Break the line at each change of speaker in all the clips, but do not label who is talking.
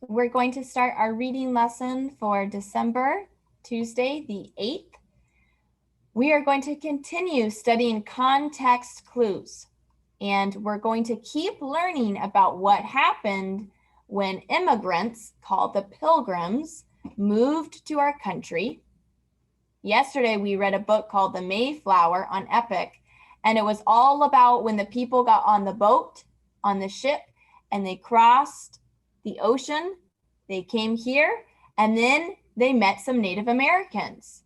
We're going to start our reading lesson for December, Tuesday, the 8th. We are going to continue studying context clues, and we're going to keep learning about what happened when immigrants called the Pilgrims moved to our country. Yesterday, we read a book called The Mayflower on Epic, and it was all about when the people got on the boat, on the ship, and they crossed the ocean. They came here, and then they met some Native Americans.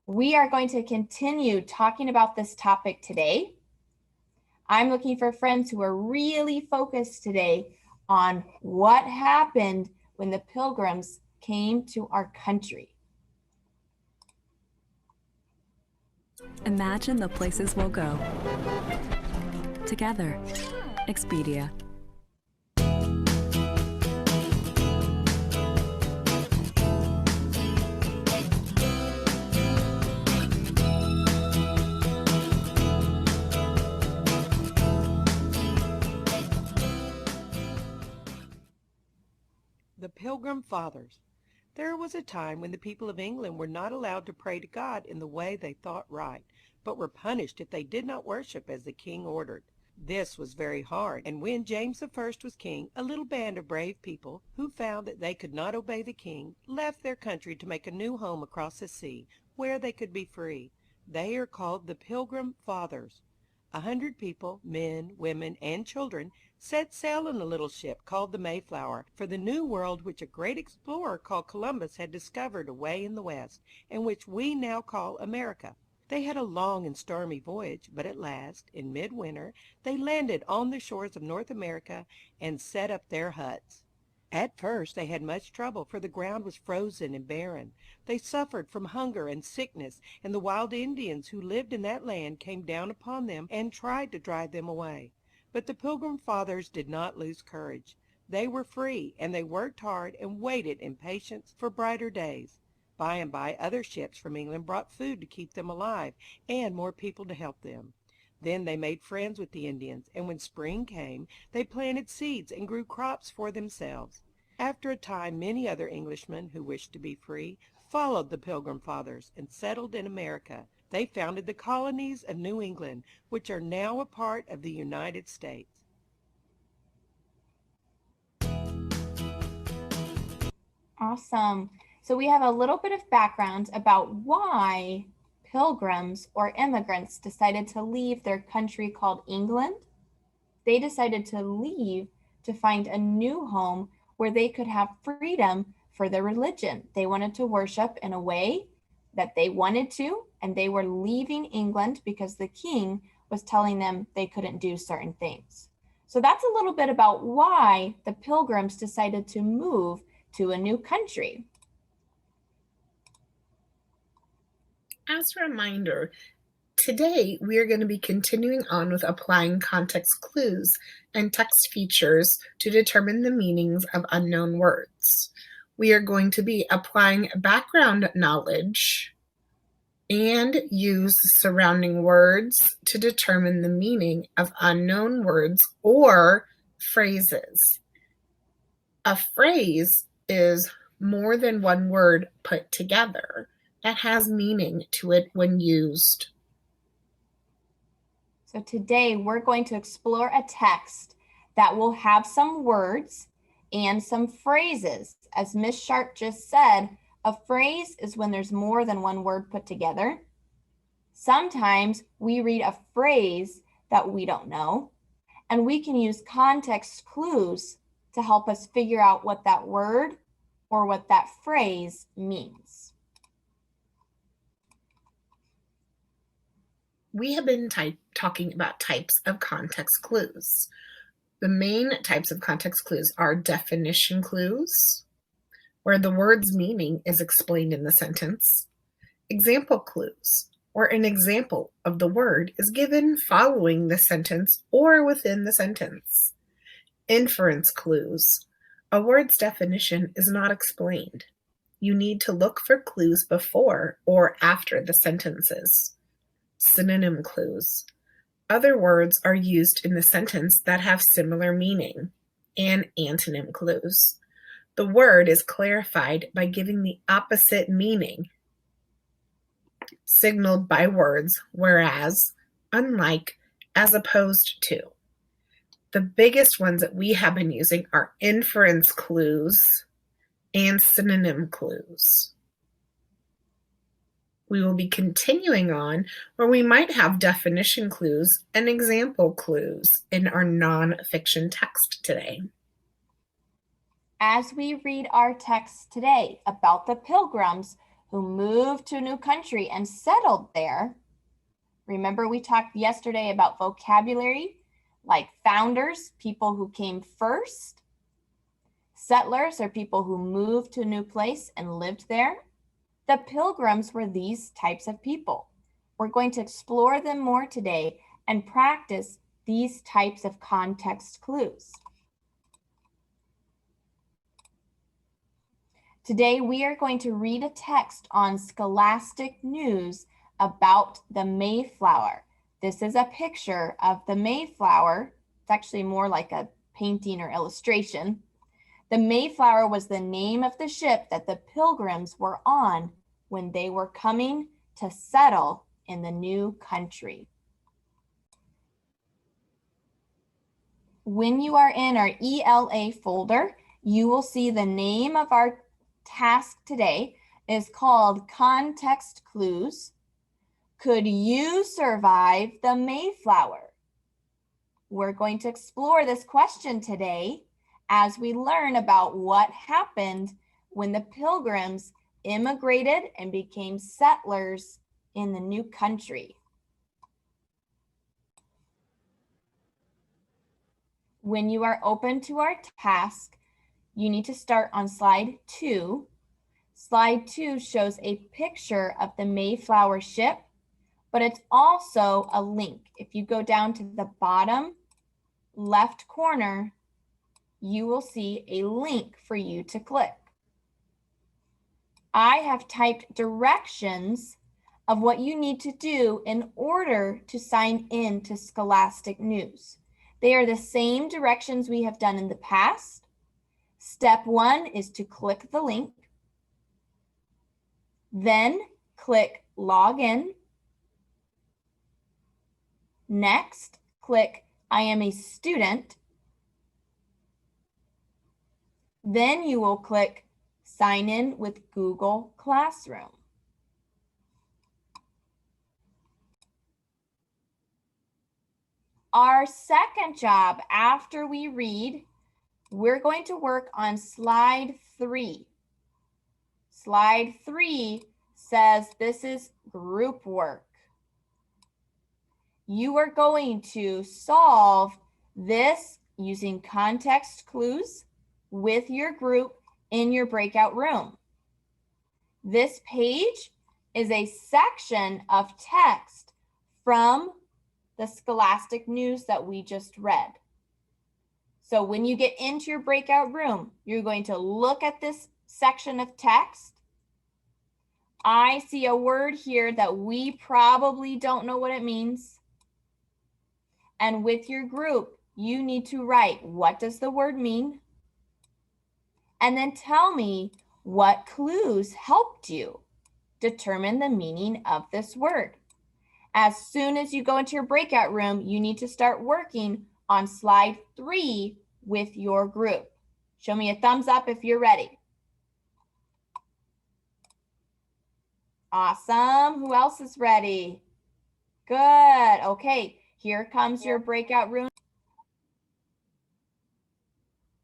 We are going to continue talking about this topic today. I'm looking for friends who are really focused today on what happened when the Pilgrims came to our country.
Imagine the places we'll go. Together. Expedia.
The Pilgrim Fathers. There was a time when the people of England were not allowed to pray to God in the way they thought right, but were punished if they did not worship as the king ordered. This was very hard, and when James I was king, a little band of brave people, who found that they could not obey the king, left their country to make a new home across the sea, where they could be free. They are called the Pilgrim Fathers. 100 people, men, women, and children, set sail in a little ship called the Mayflower for the new world which a great explorer called Columbus had discovered away in the west, and which we now call America. They had a long and stormy voyage, but at last, in midwinter, they landed on the shores of North America and set up their huts. At first they had much trouble, for the ground was frozen and barren. They suffered from hunger and sickness, and the wild Indians who lived in that land came down upon them and tried to drive them away. But the Pilgrim Fathers did not lose courage. They were free, and they worked hard and waited in patience for brighter days. By and by other ships from England brought food to keep them alive, and more people to help them. Then they made friends with the Indians, and when spring came, they planted seeds and grew crops for themselves. After a time, many other Englishmen who wished to be free followed the Pilgrim Fathers and settled in America. They founded the colonies of New England, which are now a part of the United States.
Awesome. So we have a little bit of background about why pilgrims or immigrants decided to leave their country called England. They decided to leave to find a new home where they could have freedom for their religion. They wanted to worship in a way that they wanted to, and they were leaving England because the king was telling them they couldn't do certain things. So that's a little bit about why the pilgrims decided to move to a new country.
As a reminder, today we are going to be continuing on with applying context clues and text features to determine the meanings of unknown words. We are going to be applying background knowledge and use surrounding words to determine the meaning of unknown words or phrases. A phrase is more than one word put together that has meaning to it when used.
So today we're going to explore a text that will have some words and some phrases. As Miss Sharp just said, a phrase is when there's more than one word put together. Sometimes we read a phrase that we don't know, and we can use context clues to help us figure out what that word or what that phrase means.
We have been talking about types of context clues. The main types of context clues are definition clues, where the word's meaning is explained in the sentence, example clues, where an example of the word is given following the sentence or within the sentence, inference clues. A word's definition is not explained. You need to look for clues before or after the sentences. Synonym clues. Other words are used in the sentence that have similar meaning. And antonym clues. The word is clarified by giving the opposite meaning, signaled by words whereas, unlike, as opposed to. The biggest ones that we have been using are inference clues and synonym clues. We will be continuing on where we might have definition clues and example clues in our nonfiction text today.
As we read our text today about the pilgrims who moved to a new country and settled there, remember we talked yesterday about vocabulary like founders, people who came first. Settlers are people who moved to a new place and lived there. The pilgrims were these types of people. We're going to explore them more today and practice these types of context clues. Today, we are going to read a text on scholastic news about the Mayflower. This is a picture of the Mayflower. It's actually more like a painting or illustration. The Mayflower was the name of the ship that the pilgrims were on when they were coming to settle in the new country. When you are in our ELA folder, you will see the name of our task today is called Context Clues. Could you survive the Mayflower? We're going to explore this question today as we learn about what happened when the pilgrims immigrated and became settlers in the new country. When you are open to our task, you need to start on slide 2. Slide 2 shows a picture of the Mayflower ship, but it's also a link. If you go down to the bottom left corner, you will see a link for you to click. I have typed directions of what you need to do in order to sign in to Scholastic News. They are the same directions we have done in the past. Step 1 is to click the link. Then click Login. Next, click I am a student. Then you will click Sign in with Google Classroom. Our second job after we read, we're going to work on slide 3. Slide 3 says this is group work. You are going to solve this using context clues with your group in your breakout room. This page is a section of text from the Scholastic News that we just read. So when you get into your breakout room, you're going to look at this section of text. I see a word here that we probably don't know what it means. And with your group, you need to write, what does the word mean? And then tell me what clues helped you determine the meaning of this word. As soon as you go into your breakout room, you need to start working on slide 3 with your group. Show me a thumbs up if you're ready. Awesome. Who else is ready? Good. Okay, here comes your breakout room.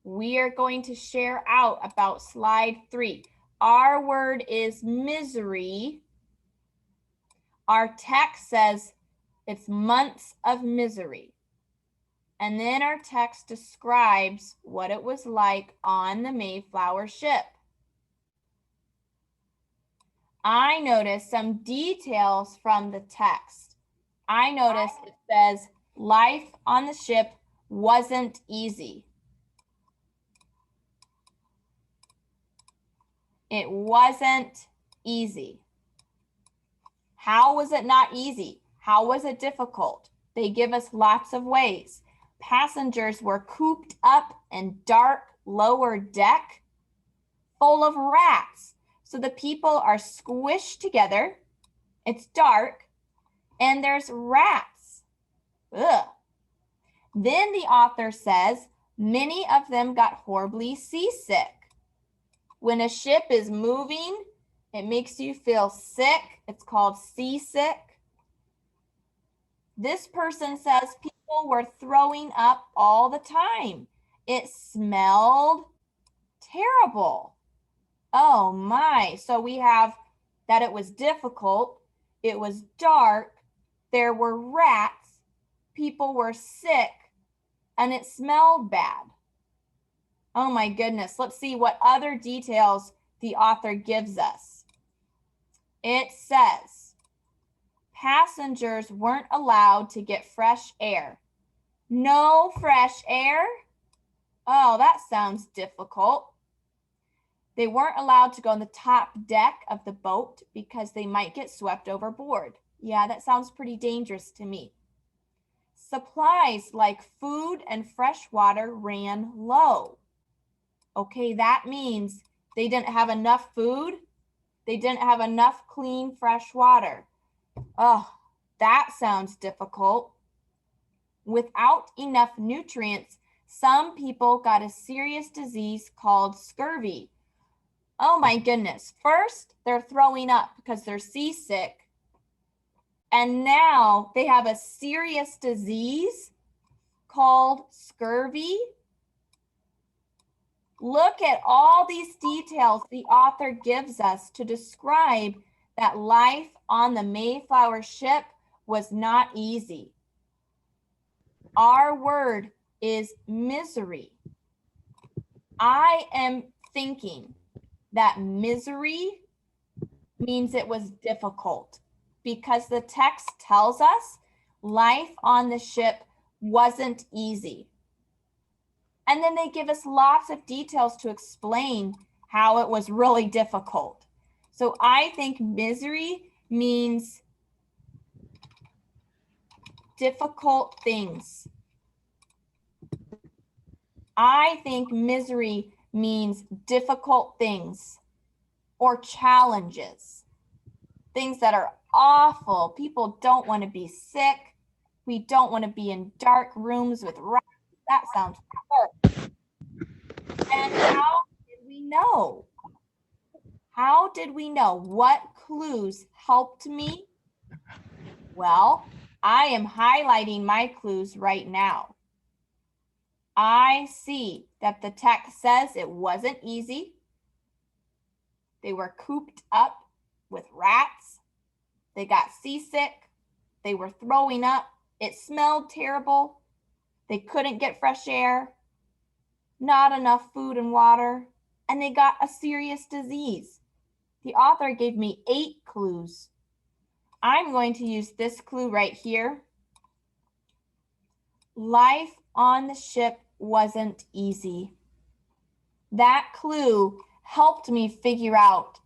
We are going to share out about slide 3. Our word is misery. Our text says it's months of misery. And then our text describes what it was like on the Mayflower ship. I noticed some details from the text. I noticed it says life on the ship wasn't easy. It wasn't easy. How was it not easy? How was it difficult? They give us lots of ways. Passengers were cooped up in dark lower deck. full of rats. So the people are squished together. It's dark and there's rats. Ugh. Then the author says, many of them got horribly seasick. When a ship is moving, it makes you feel sick. It's called seasick. This person says people were throwing up all the time. It smelled terrible. Oh my. So we have that it was difficult. It was dark. There were rats. People were sick. And it smelled bad. Oh my goodness. Let's see what other details the author gives us. It says, passengers weren't allowed to get fresh air. No fresh air? Oh, that sounds difficult. They weren't allowed to go on the top deck of the boat because they might get swept overboard. Yeah, that sounds pretty dangerous to me. Supplies like food and fresh water ran low. Okay, that means they didn't have enough food. They didn't have enough clean, fresh water. Oh, that sounds difficult. Without enough nutrients, some people got a serious disease called scurvy. Oh my goodness. First, they're throwing up because they're seasick. And now they have a serious disease called scurvy. Look at all these details the author gives us to describe that life on the Mayflower ship was not easy. Our word is misery. I am thinking that misery means it was difficult because the text tells us life on the ship wasn't easy. And then they give us lots of details to explain how it was really difficult. So I think misery means difficult things. I think misery means difficult things or challenges, things that are awful. People don't want to be sick. We don't want to be in dark rooms with rats. That sounds horrible. And how did we know? How did we know? What clues helped me? Well, I am highlighting my clues right now. I see that the text says it wasn't easy. They were cooped up with rats. They got seasick. They were throwing up. It smelled terrible. They couldn't get fresh air. Not enough food and water. And they got a serious disease. The author gave me 8 clues. I'm going to use this clue right here. Life on the ship wasn't easy. That clue helped me figure out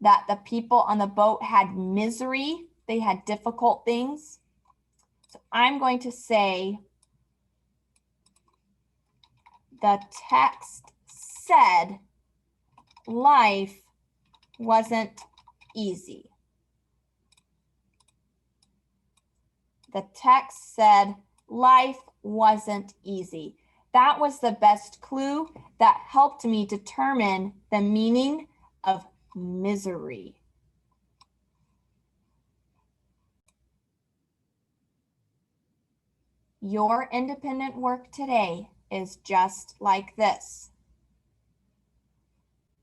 that the people on the boat had misery. They had difficult things. So I'm going to say the text said life wasn't easy. The text said life wasn't easy. That was the best clue that helped me determine the meaning of misery. Your independent work today is just like this.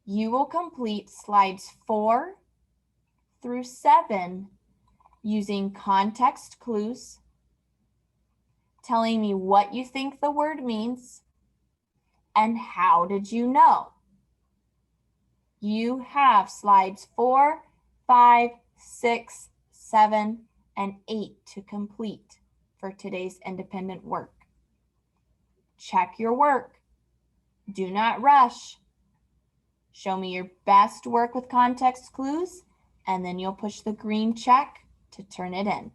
You will complete slides 4 through 7 using context clues, telling me what you think the word means, and how did you know. You have slides 4, 5, 6, 7, and 8 to complete for today's independent work. Check your work. Do not rush. Show me your best work with context clues, and then you'll push the green check to turn it in.